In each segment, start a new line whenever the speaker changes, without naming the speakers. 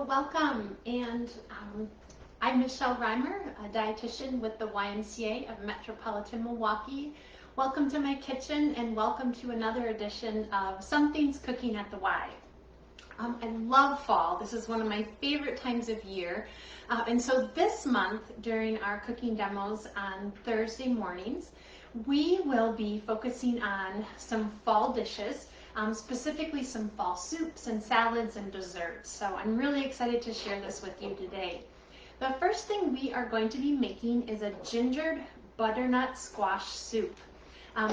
welcome. And I'm Michelle Reimer, a dietitian with the YMCA of Metropolitan Milwaukee. Welcome to my kitchen and welcome to another edition of Something's Cooking at the Y. I love fall. This is one of my favorite times of year. And so this month, during our cooking demos on Thursday mornings, we will be focusing on some fall dishes, specifically some fall soups and salads and desserts. So I'm really excited to share this with you today. The first thing we are going to be making is a gingered butternut squash soup.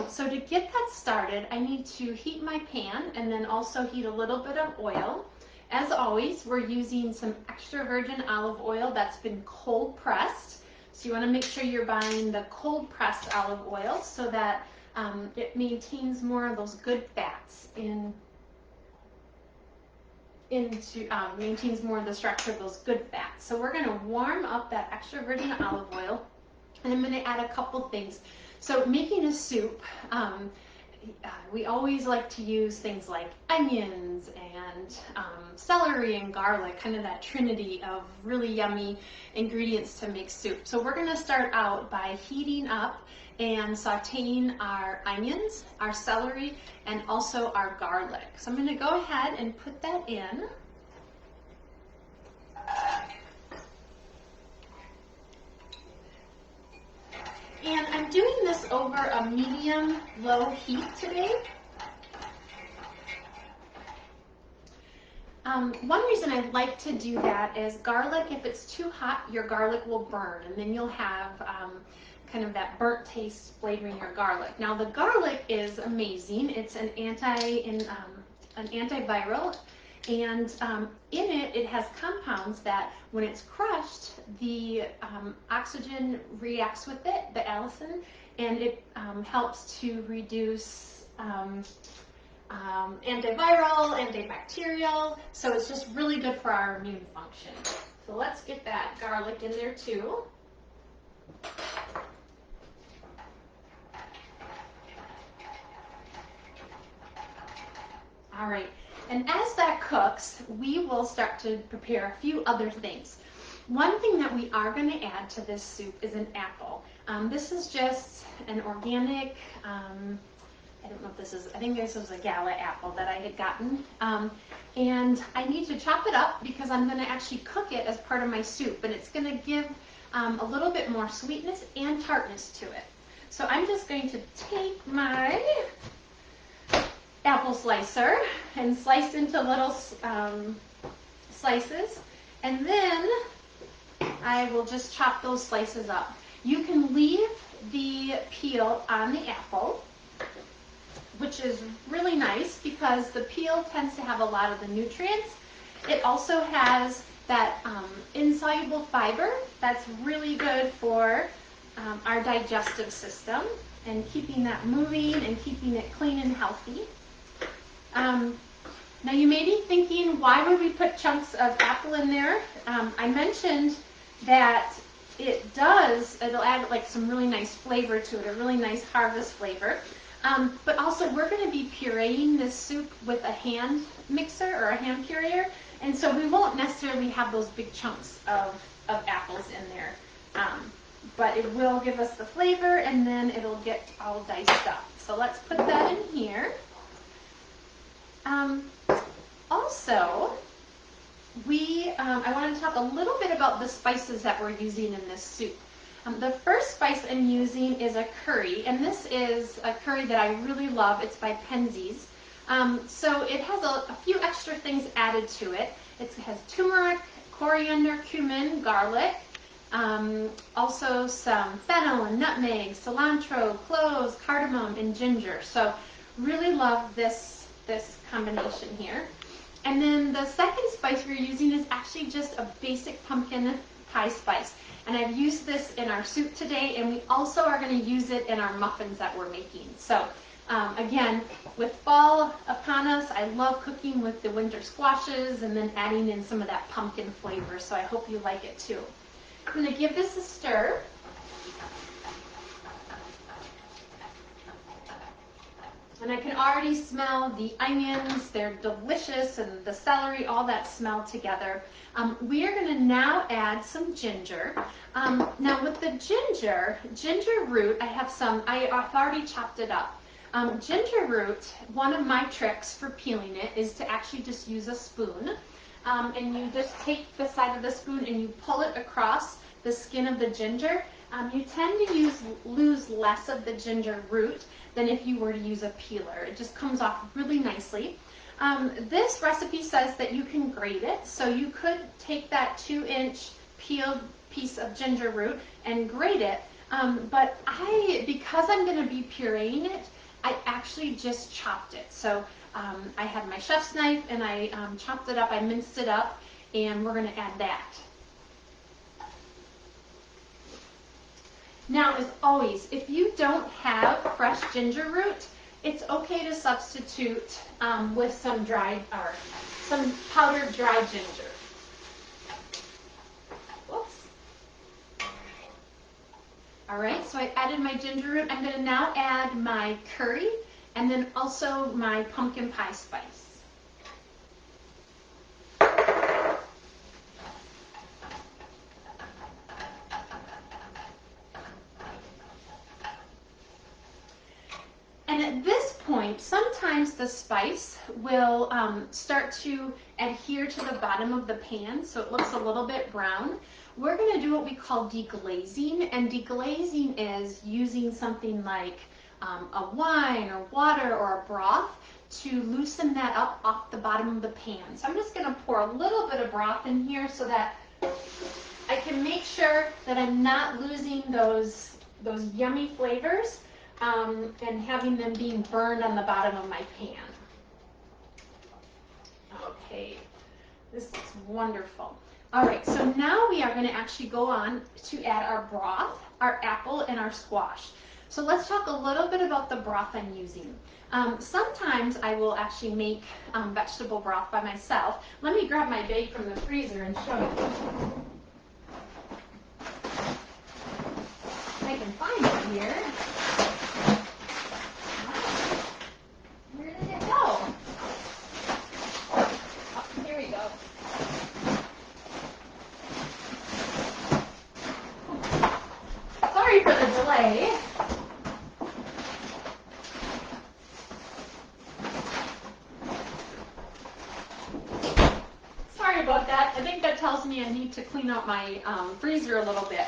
So to get that started, I need to heat my pan and then also heat a little bit of oil. As always, we're using some extra virgin olive oil that's been cold pressed. So you want to make sure you're buying the cold pressed olive oil so that it maintains more of those good fats maintains more of the structure of those good fats. So we're going to warm up that extra virgin olive oil, and I'm going to add a couple things. So making a soup, we always like to use things like onions and celery and garlic, kind of that trinity of really yummy ingredients to make soup. So we're going to start out by heating up and sauteing our onions, our celery, and also our garlic. So I'm going to go ahead and put that in. And I'm doing this over a medium-low heat today. One reason I like to do that is garlic, if it's too hot, your garlic will burn, and then you'll have kind of that burnt taste flavoring your garlic. Now the garlic is amazing. It's an antiviral, and in it has compounds that when it's crushed, the oxygen reacts with it, the allicin, and it helps to reduce antiviral, antibacterial, so it's just really good for our immune function. So let's get that garlic in there too. All right, and as that cooks, we will start to prepare a few other things. One thing that we are going to add to this soup is an apple. This is just an organic, I don't know if this is, I think this was a gala apple that I had gotten. And I need to chop it up because I'm going to actually cook it as part of my soup, and it's going to give a little bit more sweetness and tartness to it. So I'm just going to take my apple slicer and slice into little slices, and then I will just chop those slices up. You can leave the peel on the apple, which is really nice because the peel tends to have a lot of the nutrients. It also has that insoluble fiber that's really good for our digestive system and keeping that moving and keeping it clean and healthy. Now you may be thinking, why would we put chunks of apple in there? I mentioned that it'll add like some really nice flavor to it, a really nice harvest flavor. But also we're going to be pureeing this soup with a hand mixer or a hand pureer, and so we won't necessarily have those big chunks of apples in there. But it will give us the flavor, and then it'll get all diced up. So let's put that in here. Also, I want to talk a little bit about the spices that we're using in this soup. The first spice I'm using is a curry, and this is a curry that I really love. It's by Penzeys. So it has a few extra things added to it. It has turmeric, coriander, cumin, garlic, also some fennel and nutmeg, cilantro, cloves, cardamom, and ginger. So really love this combination here. And then the second spice we're using is actually just a basic pumpkin pie spice. And I've used this in our soup today, and we also are going to use it in our muffins that we're making. So again, with fall upon us, I love cooking with the winter squashes and then adding in some of that pumpkin flavor. So I hope you like it too. I'm going to give this a stir. And I can already smell the onions. They're delicious, and the celery, all that smell together. We are going to now add some ginger. Now with the ginger root, I've already chopped it up. Ginger root, one of my tricks for peeling it is to actually just use a spoon. And you just take the side of the spoon and you pull it across the skin of the ginger. You tend to lose less of the ginger root than if you were to use a peeler. It just comes off really nicely. This recipe says that you can grate it, so you could take that 2-inch peeled piece of ginger root and grate it, but because I'm going to be pureeing it, I actually just chopped it. So I had my chef's knife and I chopped it up, I minced it up, and we're going to add that. Now, as always, if you don't have fresh ginger root, it's okay to substitute with some powdered dry ginger. Whoops. All right, so I added my ginger root. I'm going to now add my curry and then also my pumpkin pie spice. And at this point, sometimes the spice will start to adhere to the bottom of the pan, so it looks a little bit brown. We're going to do what we call deglazing, and deglazing is using something like a wine or water or a broth to loosen that up off the bottom of the pan. So I'm just going to pour a little bit of broth in here so that I can make sure that I'm not losing those yummy flavors and having them being burned on the bottom of my pan. Okay, this is wonderful. All right, so now we are going to actually go on to add our broth, our apple, and our squash. So let's talk a little bit about the broth I'm using. Sometimes I will actually make vegetable broth by myself. Let me grab my bag from the freezer and show you. I can find it here. Where did it go? Oh, here we go. Sorry for the delay. Sorry about that. I think that tells me I need to clean out my freezer a little bit.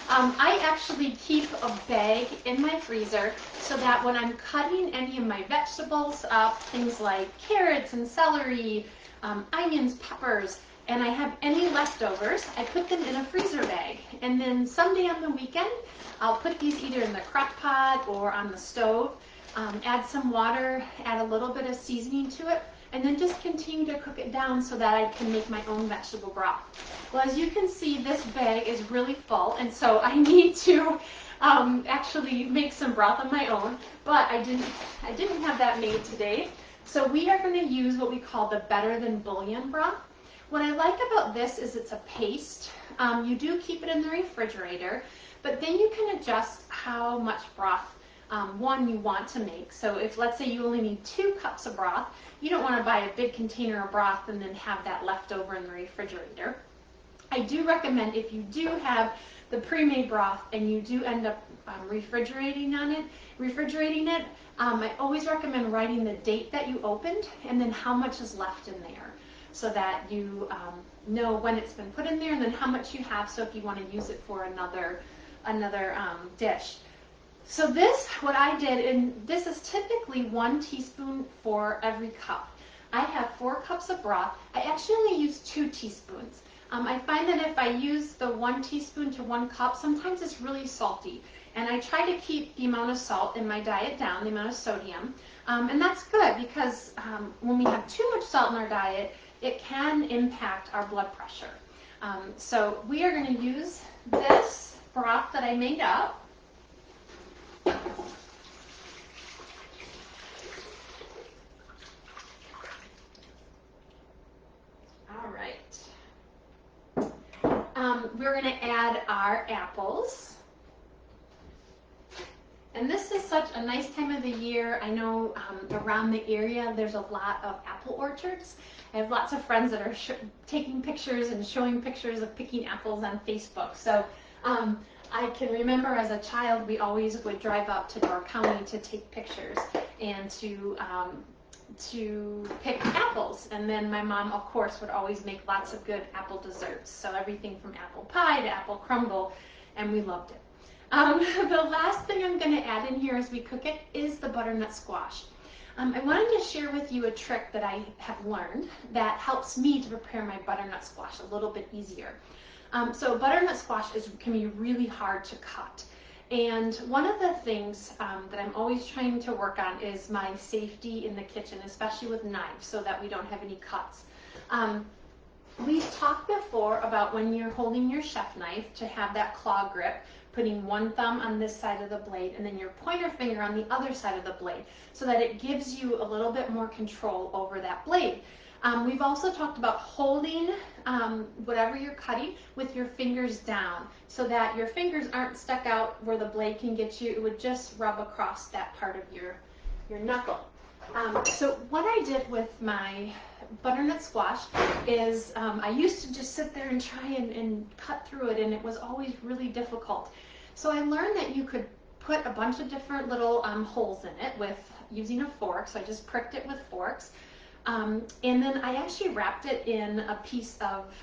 I actually keep a bag in my freezer so that when I'm cutting any of my vegetables up, things like carrots and celery, onions, peppers, and I have any leftovers, I put them in a freezer bag. And then someday on the weekend, I'll put these either in the crock pot or on the stove, add some water, add a little bit of seasoning to it, and then just continue to cook it down so that I can make my own vegetable broth. Well, as you can see, this bag is really full, and so I need to actually make some broth of my own, but I didn't have that made today. So we are going to use what we call the Better Than Bullion Broth. What I like about this is it's a paste. You do keep it in the refrigerator, but then you can adjust how much broth you want to make. So if, let's say, you only need 2 cups of broth, you don't want to buy a big container of broth and then have that left over in the refrigerator. I do recommend, if you do have the pre-made broth and you do end up refrigerating it, I always recommend writing the date that you opened and then how much is left in there, so that you know when it's been put in there and then how much you have, so if you want to use it for another dish. So this, what I did, and this is typically 1 teaspoon for every cup. I have 4 cups of broth. I actually only use 2 teaspoons. I find that if I use the 1 teaspoon to 1 cup, sometimes it's really salty. And I try to keep the amount of salt in my diet down, the amount of sodium. And that's good because when we have too much salt in our diet, it can impact our blood pressure. So we are going to use this broth that I made up. All right. We're going to add our apples. And And this is such a nice time of the year. I know around the area there's a lot of apple orchards. I have lots of friends that are taking pictures and showing pictures of picking apples on Facebook. So I can remember as a child we always would drive up to Door County to take pictures and to pick apples. And then my mom, of course, would always make lots of good apple desserts. So everything from apple pie to apple crumble, and we loved it. The last thing I'm going to add in here as we cook it is the butternut squash. I wanted to share with you a trick that I have learned that helps me to prepare my butternut squash a little bit easier. So butternut squash can be really hard to cut. And one of the things that I'm always trying to work on is my safety in the kitchen, especially with knives, so that we don't have any cuts. We've talked before about when you're holding your chef knife to have that claw grip, putting one thumb on this side of the blade and then your pointer finger on the other side of the blade, so that it gives you a little bit more control over that blade. We've also talked about holding whatever you're cutting with your fingers down, so that your fingers aren't stuck out where the blade can get you. It would just rub across that part of your knuckle. So what I did with my butternut squash is I used to just sit there and try and cut through it, and it was always really difficult. So I learned that you could put a bunch of different little holes in it with using a fork. So I just pricked it with forks. And then I actually wrapped it in a piece of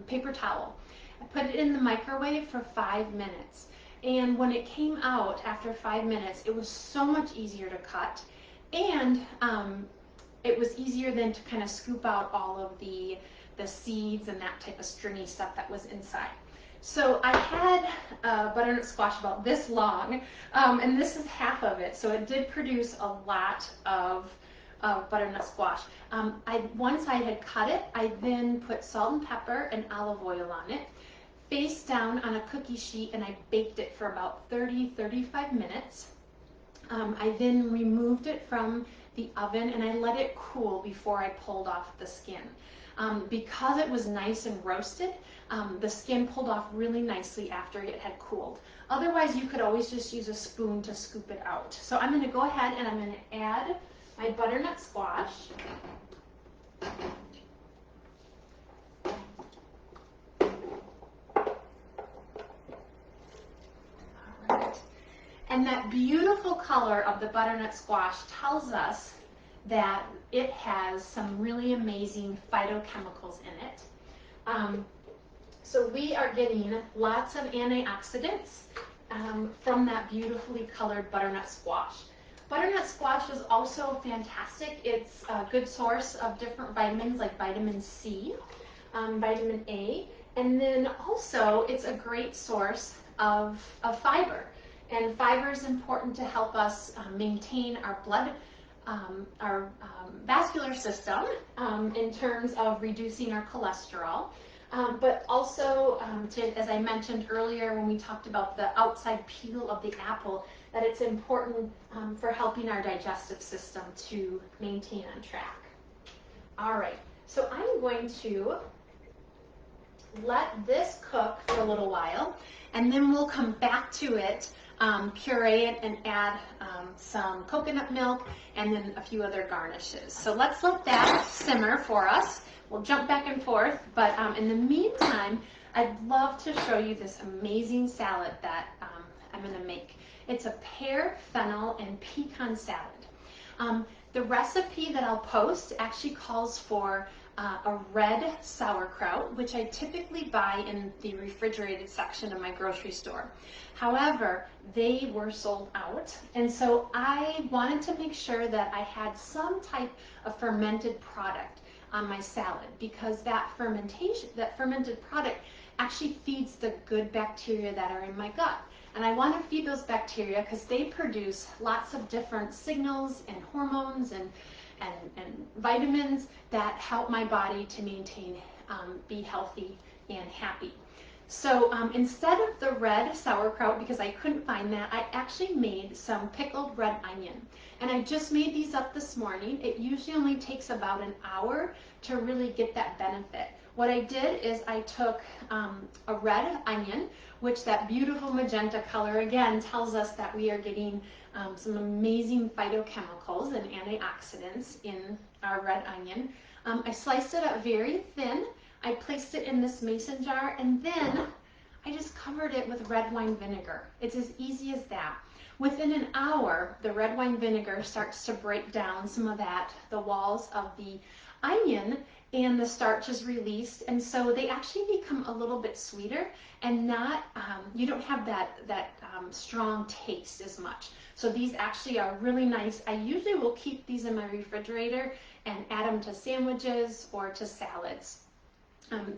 paper towel. I put it in the microwave for 5 minutes. And when it came out after 5 minutes, it was so much easier to cut. And it was easier then to kind of scoop out all of the seeds and that type of stringy stuff that was inside. So I had butternut squash about this long, and this is half of it. So it did produce a lot of butternut squash. Once I had cut it, I then put salt and pepper and olive oil on it, face down on a cookie sheet, and I baked it for about 30-35 minutes. I then removed it from the oven and I let it cool before I pulled off the skin. Because it was nice and roasted, the skin pulled off really nicely after it had cooled. Otherwise, you could always just use a spoon to scoop it out. So I'm going to go ahead and I'm going to add my butternut squash. All right. And that beautiful color of the butternut squash tells us that it has some really amazing phytochemicals in it. So we are getting lots of antioxidants from that beautifully colored butternut squash. Butternut squash is also fantastic. It's a good source of different vitamins like vitamin C, vitamin A, and then also it's a great source of fiber. And fiber is important to help us maintain our blood, our vascular system in terms of reducing our cholesterol. But also, as I mentioned earlier when we talked about the outside peel of the apple, that it's important for helping our digestive system to maintain on track. All right, so I'm going to let this cook for a little while, and then we'll come back to it, puree it, and add some coconut milk and then a few other garnishes. So let's let that simmer for us. We'll jump back and forth, but in the meantime, I'd love to show you this amazing salad that I'm going to make. It's a pear, fennel, and pecan salad. The recipe that I'll post actually calls for a red sauerkraut, which I typically buy in the refrigerated section of my grocery store. However, they were sold out, and so I wanted to make sure that I had some type of fermented product on my salad, because that fermented product actually feeds the good bacteria that are in my gut. And I want to feed those bacteria because they produce lots of different signals and hormones and vitamins that help my body to maintain, be healthy and happy. So instead of the red sauerkraut, because I couldn't find that, I actually made some pickled red onion. And I just made these up this morning. It usually only takes about an hour to really get that benefit. What I did is I took a red onion, which that beautiful magenta color again tells us that we are getting some amazing phytochemicals and antioxidants in our red onion. I sliced it up very thin. I placed it in this mason jar, and then I just covered it with red wine vinegar. It's as easy as that. Within an hour, the red wine vinegar starts to break down some of that, the walls of the onion, and the starch is released, and so they actually become a little bit sweeter, and not you don't have that strong taste as much. So these actually are really nice. I usually will keep these in my refrigerator and add them to sandwiches or to salads.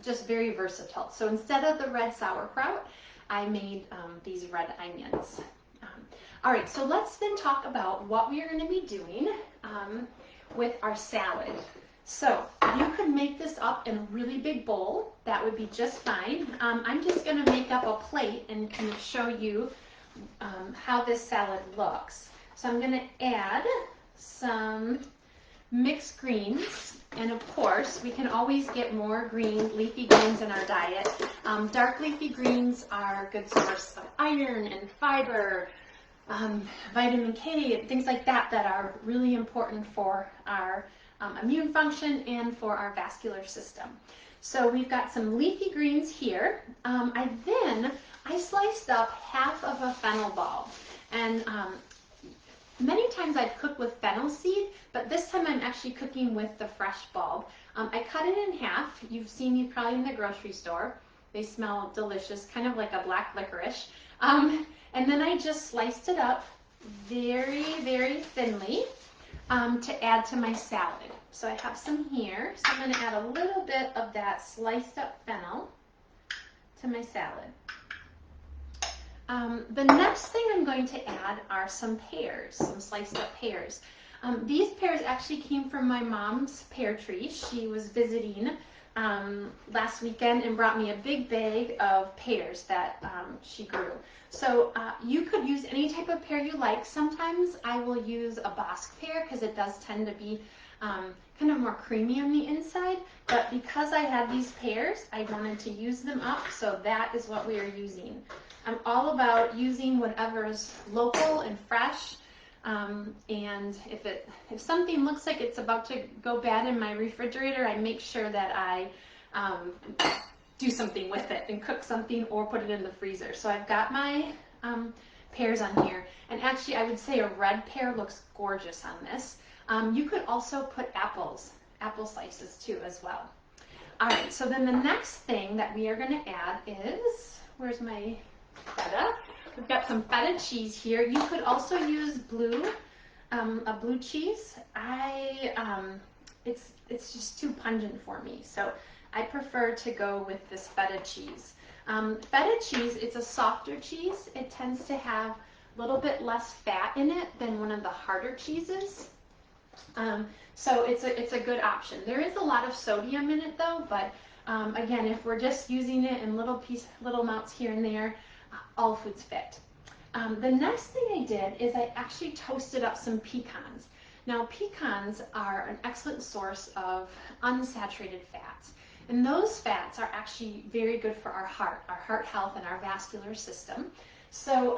Just very versatile. So instead of the red sauerkraut, I made these red onions. All right, so let's then talk about what we are going to be doing with our salad. So you could make this up in a really big bowl. That would be just fine. I'm just going to make up a plate and kind of show you how this salad looks. So I'm going to add some mixed greens, and of course we can always get more leafy greens in our diet. Dark leafy greens are a good source of iron and fiber, vitamin K, things like that are really important for our immune function and for our vascular system. So we've got some leafy greens here. I sliced up half of a fennel bulb, and many times I've cooked with fennel seed, but this time I'm actually cooking with the fresh bulb. I cut it in half. You've seen these probably in the grocery store. They smell delicious, kind of like a black licorice. And then I just sliced it up very, very thinly to add to my salad. So I have some here. So I'm going to add a little bit of that sliced up fennel to my salad. The next thing I'm going to add are some pears, some sliced up pears. These pears actually came from my mom's pear tree. She was visiting last weekend and brought me a big bag of pears that she grew. So you could use any type of pear you like. Sometimes I will use a Bosc pear because it does tend to be kind of more creamy on the inside. But because I had these pears, I wanted to use them up, so that is what we are using. I'm all about using whatever is local and fresh. And if something looks like it's about to go bad in my refrigerator, I make sure that I do something with it and cook something or put it in the freezer. So I've got my pears on here, and actually I would say a red pear looks gorgeous on this. You could also put apple slices too as well. All right, so then the next thing that we are going to add is, where's my feta? We've got some feta cheese here. You could also use a blue cheese. It's just too pungent for me, so I prefer to go with this feta cheese. Feta cheese, it's a softer cheese. It tends to have a little bit less fat in it than one of the harder cheeses. So it's a good option. There is a lot of sodium in it though, but again, if we're just using it in little amounts here and there, all foods fit. The next thing I did is I actually toasted up some pecans. Now pecans are an excellent source of unsaturated fats, and those fats are actually very good for our heart health and our vascular system. So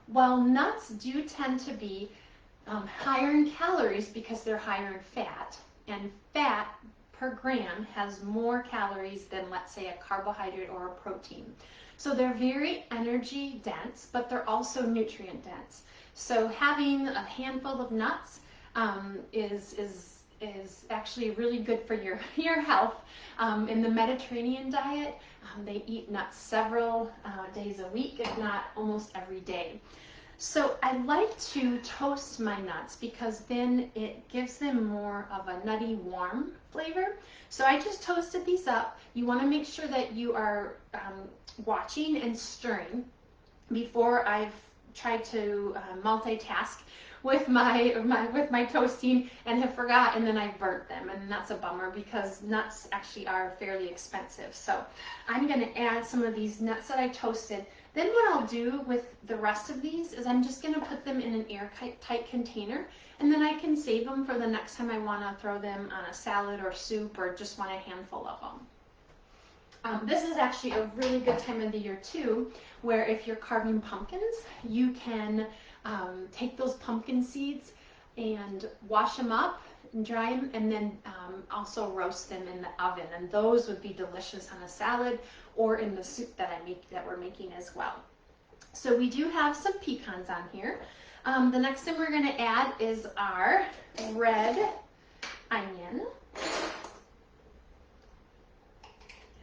while nuts do tend to be higher in calories because they're higher in fat, and fat per gram has more calories than, let's say, a carbohydrate or a protein. So they're very energy dense, but they're also nutrient dense. So having a handful of nuts is actually really good for your health. In the Mediterranean diet, they eat nuts several days a week, if not almost every day. So I like to toast my nuts because then it gives them more of a nutty, warm flavor. So I just toasted these up. You want to make sure that you are watching and stirring. Before I've tried to multitask with my toasting and have forgot, and then I burnt them, and that's a bummer because nuts actually are fairly expensive. So I'm going to add some of these nuts that I toasted. Then what I'll do with the rest of these is I'm just going to put them in an airtight container, and then I can save them for the next time I want to throw them on a salad or soup or just want a handful of them. This is actually a really good time of the year too, where if you're carving pumpkins, you can take those pumpkin seeds and wash them up and dry them, and then also roast them in the oven, and those would be delicious on a salad or in the soup that we're making as well. So we do have some pecans on here. The next thing we're going to add is our red onion.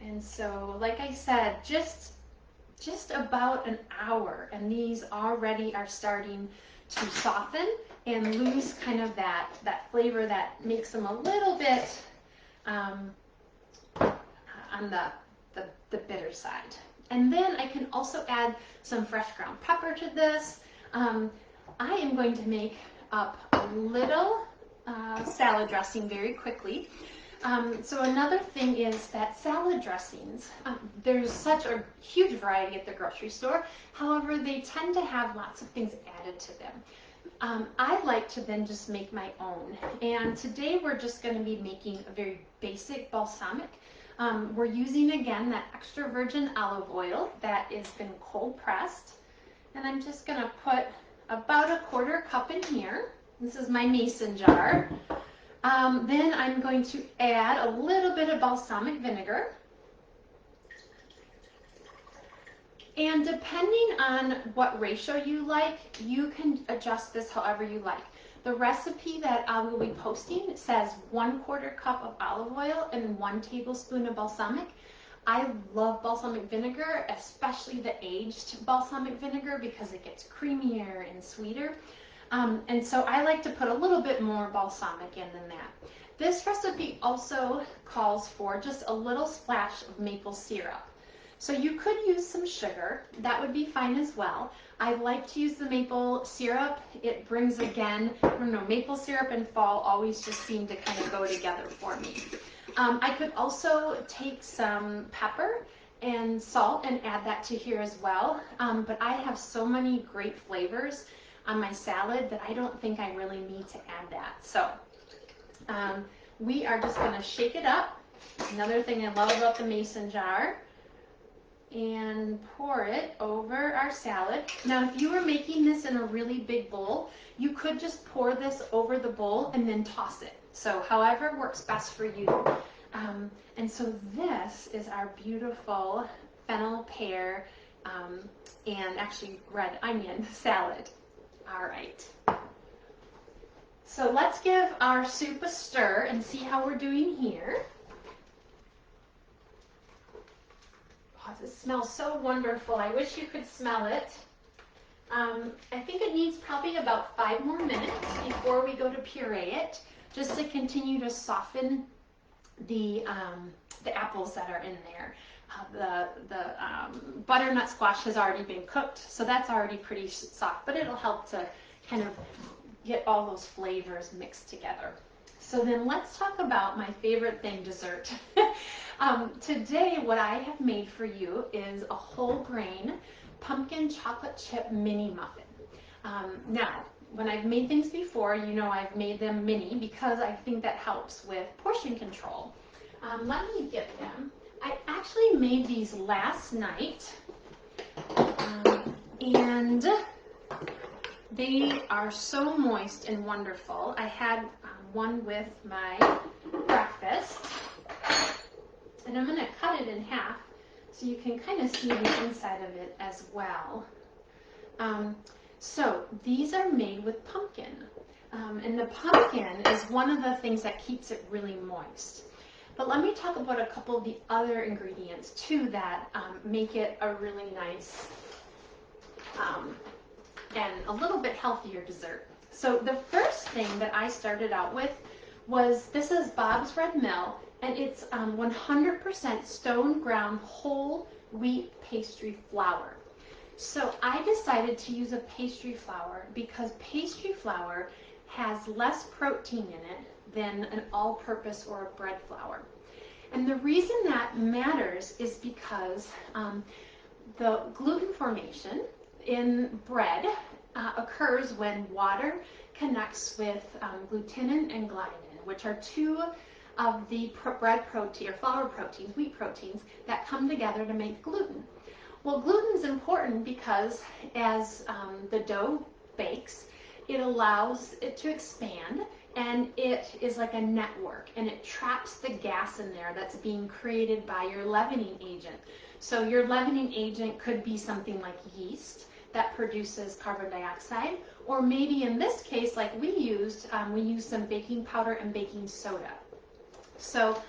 And so, like I said, just about an hour, and these already are starting to soften and lose kind of that flavor that makes them a little bit on the bitter side. And then I can also add some fresh ground pepper to this. I am going to make up a little salad dressing very quickly. So another thing is that salad dressings, there's such a huge variety at the grocery store. However, they tend to have lots of things added to them. I like to then just make my own. And today we're just going to be making a very basic balsamic. We're using, again, that extra virgin olive oil that has been cold pressed. And I'm just going to put about a 1/4 cup in here. This is my mason jar. Then I'm going to add a little bit of balsamic vinegar. And depending on what ratio you like, you can adjust this however you like. The recipe that I will be posting says 1/4 cup of olive oil and 1 tablespoon of balsamic. I love balsamic vinegar, especially the aged balsamic vinegar, because it gets creamier and sweeter. And so I like to put a little bit more balsamic in than that. This recipe also calls for just a little splash of maple syrup. So you could use some sugar. That would be fine as well. I like to use the maple syrup. It brings, again, I don't know, maple syrup and fall always just seem to kind of go together for me. I could also take some pepper and salt and add that to here as well. But I have so many great flavors on my salad that I don't think I really need to add that. So we are just going to shake it up. Another thing I love about the mason jar. And pour it over our salad. Now, if you were making this in a really big bowl, you could just pour this over the bowl and then toss it. So however works best for you. And so this is our beautiful fennel, pear, and actually red onion salad. All right. So let's give our soup a stir and see how we're doing here. Oh, this smells so wonderful. I wish you could smell it. I think it needs probably about 5 more minutes before we go to puree it, just to continue to soften the apples that are in there. The butternut squash has already been cooked, so that's already pretty soft, but it'll help to kind of get all those flavors mixed together. So then let's talk about my favorite thing, dessert. Today what I have made for you is a whole grain pumpkin chocolate chip mini muffin. Now, when I've made things before, you know I've made them mini because I think that helps with portion control. Let me get them. I actually made these last night, and they are so moist and wonderful. I had one with my breakfast, and I'm going to cut it in half so you can kind of see the inside of it as well. So these are made with pumpkin, and the pumpkin is one of the things that keeps it really moist. But let me talk about a couple of the other ingredients too that make it a really nice and a little bit healthier dessert. So the first thing that I started out with was, this is Bob's Red Mill, and it's 100% stone ground whole wheat pastry flour. So I decided to use a pastry flour because pastry flour has less protein in it than an all-purpose or a bread flour. And the reason that matters is because the gluten formation in bread occurs when water connects with glutenin and gliadin, which are two of the bread protein or flour proteins, wheat proteins, that come together to make gluten. Well, gluten is important because as the dough bakes, it allows it to expand, and it is like a network, and it traps the gas in there that's being created by your leavening agent. So your leavening agent could be something like yeast that produces carbon dioxide, or maybe in this case, like we used some baking powder and baking soda. So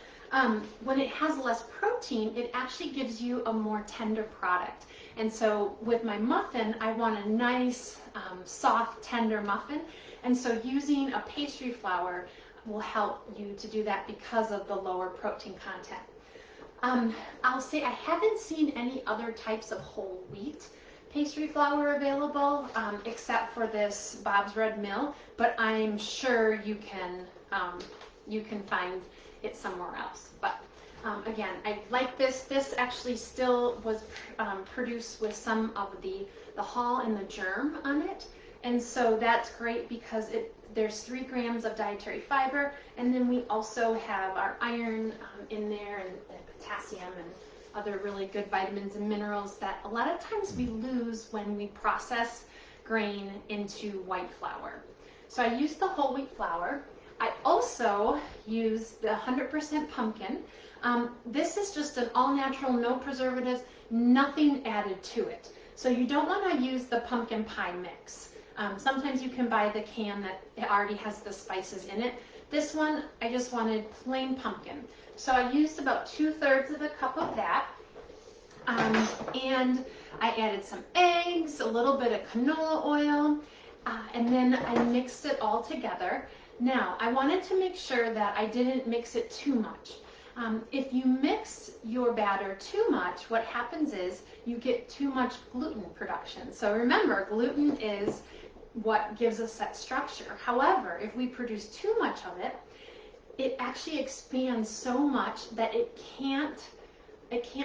when it has less protein, it actually gives you a more tender product. And so with my muffin, I want a nice, soft, tender muffin. And so using a pastry flour will help you to do that because of the lower protein content. I'll say I haven't seen any other types of whole wheat pastry flour available except for this Bob's Red Mill, but I'm sure you can find it somewhere else. But again, I like this. This actually still was produced with some of the hull and the germ on it. And so that's great because there's 3 grams of dietary fiber, and then we also have our iron in there, and potassium and other really good vitamins and minerals that a lot of times we lose when we process grain into white flour. So I used the whole wheat flour. I also used the 100% pumpkin. This is just an all-natural, no preservatives, nothing added to it. So you don't want to use the pumpkin pie mix. Sometimes you can buy the can that it already has the spices in it. This one, I just wanted plain pumpkin. So I used about 2/3 of a cup of that. And I added some eggs, a little bit of canola oil, and then I mixed it all together. Now, I wanted to make sure that I didn't mix it too much. If you mix your batter too much, what happens is you get too much gluten production. So remember, gluten is what gives us that structure. However, if we produce too much of it, it actually expands so much that it can't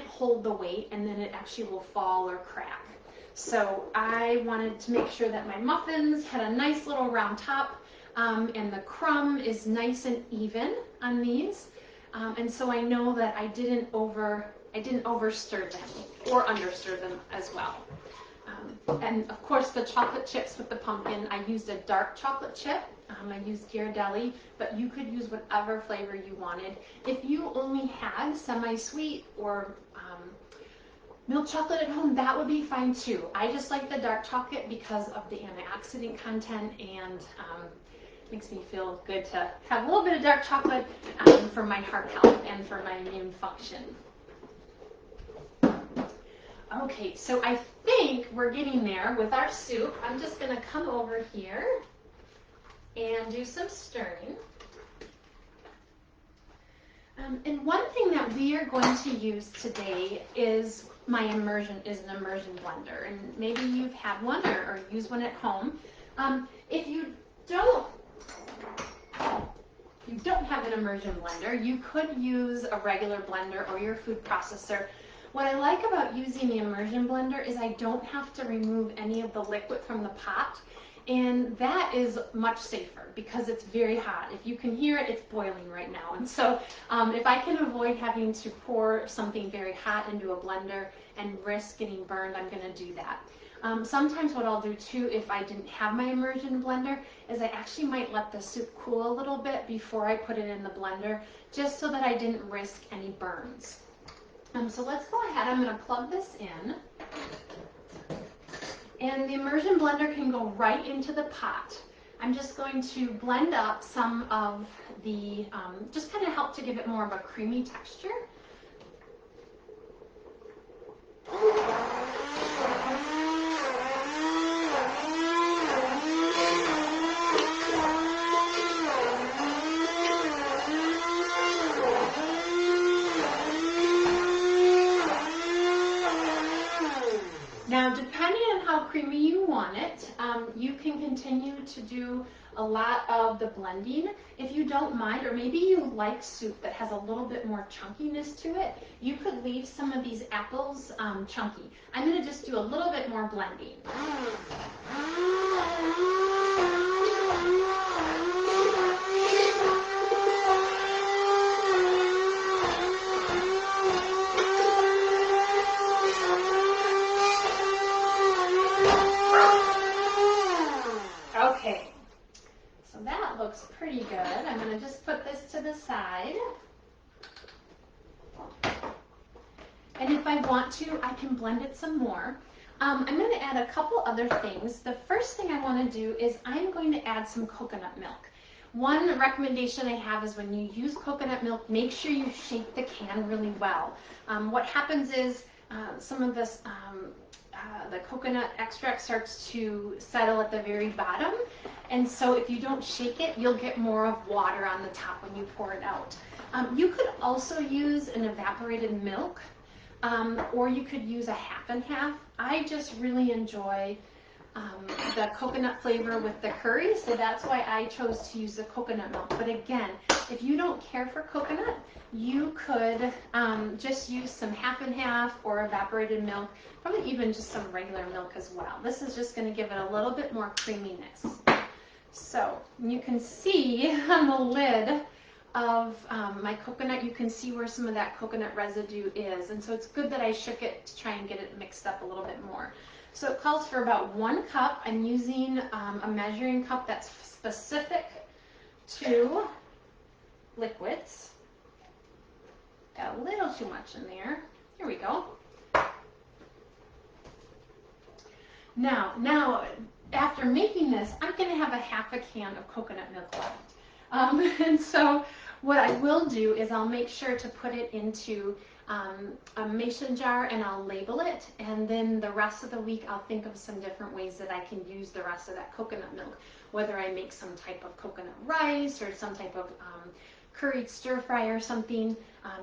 hold the weight, and then it actually will fall or crack. So I wanted to make sure that my muffins had a nice little round top, and the crumb is nice and even on these. And so I know that I didn't overstir them or understir them as well. And of course the chocolate chips with the pumpkin, I used a dark chocolate chip. I used Ghirardelli, but you could use whatever flavor you wanted. If you only had semi-sweet or milk chocolate at home, that would be fine too. I just like the dark chocolate because of the antioxidant content, and makes me feel good to have a little bit of dark chocolate for my heart health and for my immune function. Okay, so I think we're getting there with our soup. I'm just going to come over here and do some stirring. And one thing that we are going to use today is an immersion blender. And maybe you've had one or use one at home. If you don't have an immersion blender, you could use a regular blender or your food processor. What I like about using the immersion blender is I don't have to remove any of the liquid from the pot, and that is much safer because it's very hot. If you can hear it, it's boiling right now. And so if I can avoid having to pour something very hot into a blender and risk getting burned, I'm going to do that. Sometimes what I'll do too, if I didn't have my immersion blender, is I actually might let the soup cool a little bit before I put it in the blender, just so that I didn't risk any burns. So let's go ahead. I'm going to plug this in. And the immersion blender can go right into the pot. I'm just going to blend up some of the, just kind of help to give it more of a creamy texture. Now, depending creamy you want it. You can continue to do a lot of the blending. If you don't mind, or maybe you like soup that has a little bit more chunkiness to it, you could leave some of these apples chunky. I'm going to just do a little bit more blending. Okay, so that looks pretty good. I'm going to just put this to the side. And if I want to, I can blend it some more. I'm going to add a couple other things. The first thing I want to do is I'm going to add some coconut milk. One recommendation I have is when you use coconut milk, make sure you shake the can really well. What happens is some of this the coconut extract starts to settle at the very bottom, and so if you don't shake it, you'll get more of water on the top when you pour it out. You could also use an evaporated milk, or you could use a half and half. I just really enjoy the coconut flavor with the curry, so that's why I chose to use the coconut milk. But again, if you don't care for coconut, you could just use some half and half or evaporated milk, probably even just some regular milk as well. This is just going to give it a little bit more creaminess. So you can see on the lid of my coconut, you can see where some of that coconut residue is, and so it's good that I shook it to try and get it mixed up a little bit more. So it calls for about 1 cup. I'm using a measuring cup that's specific to liquids. Got a little too much in there. Here we go. Now, after making this, I'm going to have a half a can of coconut milk left. And so what I will do is I'll make sure to put it into a mason jar and I'll label it, and then the rest of the week I'll think of some different ways that I can use the rest of that coconut milk, whether I make some type of coconut rice or some type of curried stir fry or something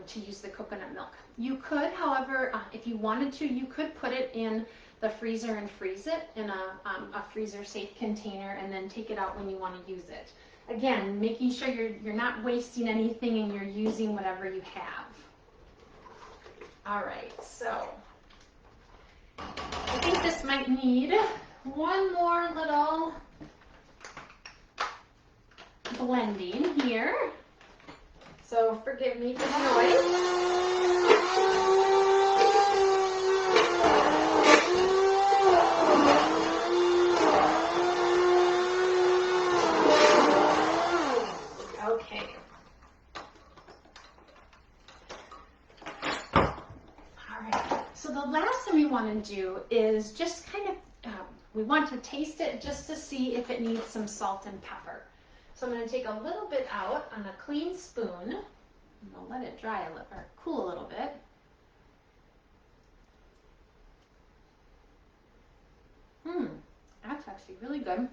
to use the coconut milk. You could, however, if you wanted to, you could put it in the freezer and freeze it in a freezer safe container and then take it out when you want to use it. Again, making sure you're not wasting anything and you're using whatever you have. All right, so I think this might need one more little blending here. So forgive me for the noise. Okay. So the last thing we want to do is just kind of, we want to taste it just to see if it needs some salt and pepper. So I'm going to take a little bit out on a clean spoon, and I'll let it dry a little, or cool a little bit. That's actually really good.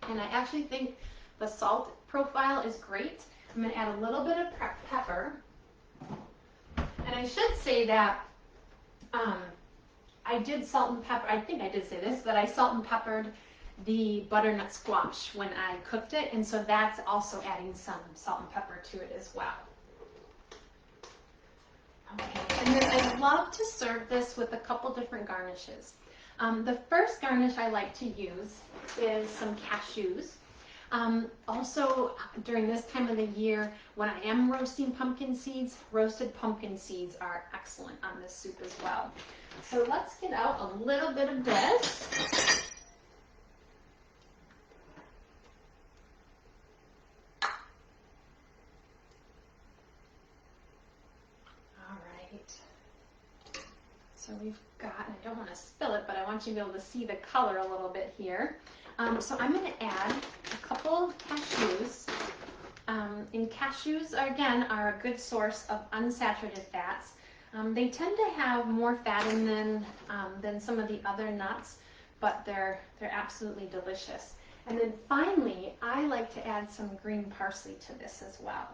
And I actually think the salt profile is great. I'm going to add a little bit of pepper. And I should say that I did salt and pepper, I think I did say this, that I salt and peppered the butternut squash when I cooked it, and so that's also adding some salt and pepper to it as well. Okay, and then I love to serve this with a couple different garnishes. The first garnish I like to use is some cashews. Also, during this time of the year, when I am roasting pumpkin seeds, roasted pumpkin seeds are excellent on this soup as well. So let's get out a little bit of this. All right. So we've got, and I don't want to spill it, but I want you to be able to see the color a little bit here. So I'm going to add a couple cashews. And cashews, again, are a good source of unsaturated fats. They tend to have more fat in them than some of the other nuts, but they're absolutely delicious. And then finally, I like to add some green parsley to this as well.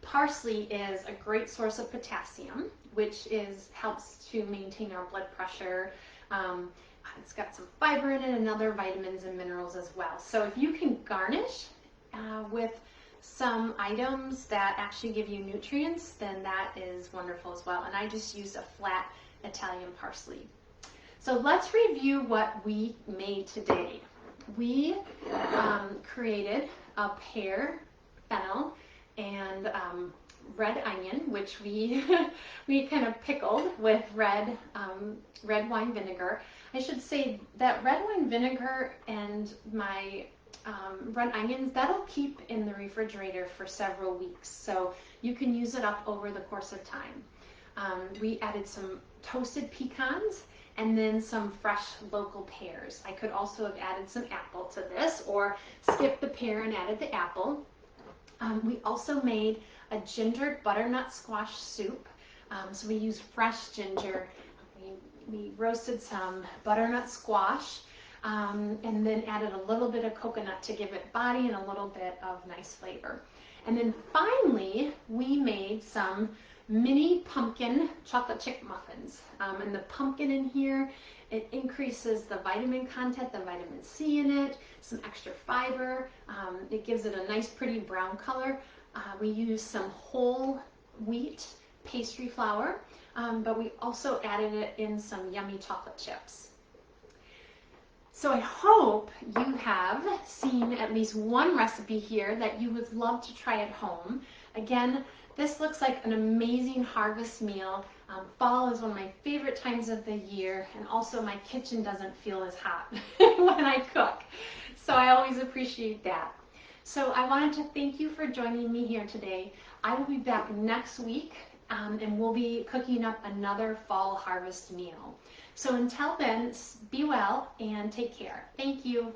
Parsley is a great source of potassium, which helps to maintain our blood pressure. It's got some fiber in it and other vitamins and minerals as well. So if you can garnish with some items that actually give you nutrients, then that is wonderful as well. And I just used a flat Italian parsley. So let's review what we made today. We created a pear, fennel, and red onion, which we we kind of pickled with red wine vinegar. I should say that red wine vinegar and my red onions, that'll keep in the refrigerator for several weeks, so you can use it up over the course of time. We added some toasted pecans and then some fresh local pears. I could also have added some apple to this, or skipped the pear and added the apple. We also made a gingered butternut squash soup. So we used fresh ginger. We roasted some butternut squash and then added a little bit of coconut to give it body and a little bit of nice flavor. And then finally, we made some mini pumpkin chocolate chip muffins. And the pumpkin in here, it increases the vitamin content, the vitamin C in it, some extra fiber. It gives it a nice pretty brown color. We used some whole wheat pastry flour, but we also added it in some yummy chocolate chips. So I hope you have seen at least one recipe here that you would love to try at home. Again, this looks like an amazing harvest meal. Fall is one of my favorite times of the year, and also my kitchen doesn't feel as hot when I cook. So I always appreciate that. So I wanted to thank you for joining me here today. I will be back next week and we'll be cooking up another fall harvest meal. So until then, be well and take care. Thank you.